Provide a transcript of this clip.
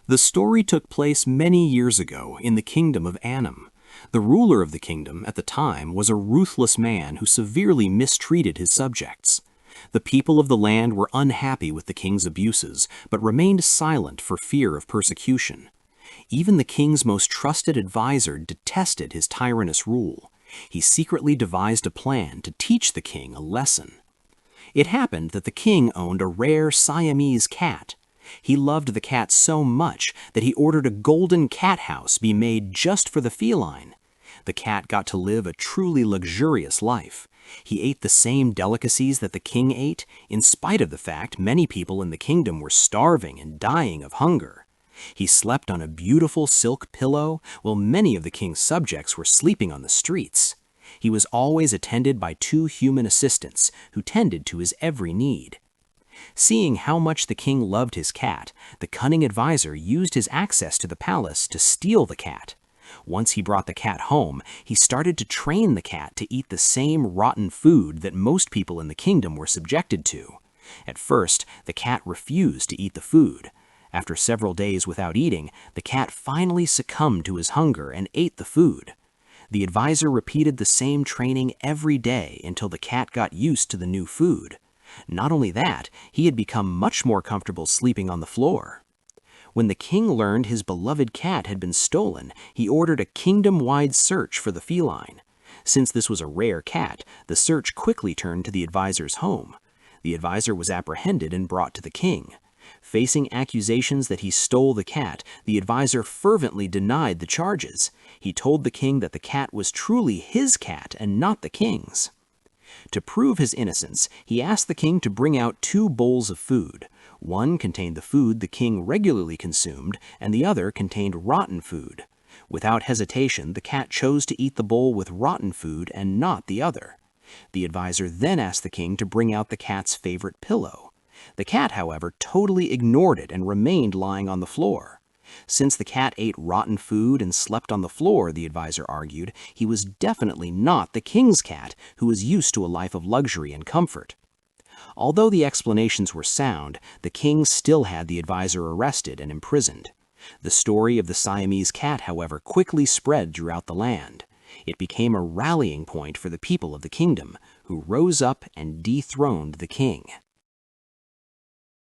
The story took place many years ago in the kingdom of Annam. The ruler of the kingdom at the time was a ruthless man who severely mistreated his subjects. The people of the land were unhappy with the king's abuses, but remained silent for fear of persecution. Even the king's most trusted advisor detested his tyrannous rule. He secretly devised a plan to teach the king a lesson. It happened that the king owned a rare Siamese cat. He loved the cat so much that he ordered a golden cat house be made just for the feline. The cat got to live a truly luxurious life. He ate the same delicacies that the king ate, in spite of the fact many people in the kingdom were starving and dying of hunger. He slept on a beautiful silk pillow, while many of the king's subjects were sleeping on the streets. He was always attended by 2 human assistants who tended to his every need. Seeing how much the king loved his cat, the cunning advisor used his access to the palace to steal the cat. Once he brought the cat home, he started to train the cat to eat the same rotten food that most people in the kingdom were subjected to. At first, the cat refused to eat the food. After several days without eating, the cat finally succumbed to his hunger and ate the food. The advisor repeated the same training every day until the cat got used to the new food. Not only that, he had become much more comfortable sleeping on the floor. When the king learned his beloved cat had been stolen, he ordered a kingdom-wide search for the feline. Since this was a rare cat, the search quickly turned to the advisor's home. The advisor was apprehended and brought to the king. Facing accusations that he stole the cat, the advisor fervently denied the charges. He told the king that the cat was truly his cat and not the king's. To prove his innocence, he asked the king to bring out 2 bowls of food. One contained the food the king regularly consumed, and the other contained rotten food. Without hesitation, the cat chose to eat the bowl with rotten food and not the other. The advisor then asked the king to bring out the cat's favorite pillow. The cat, however, totally ignored it and remained lying on the floor. Since the cat ate rotten food and slept on the floor, the advisor argued, he was definitely not the king's cat, who was used to a life of luxury and comfort. Although the explanations were sound, the king still had the advisor arrested and imprisoned. The story of the Siamese cat, however, quickly spread throughout the land. It became a rallying point for the people of the kingdom, who rose up and dethroned the king.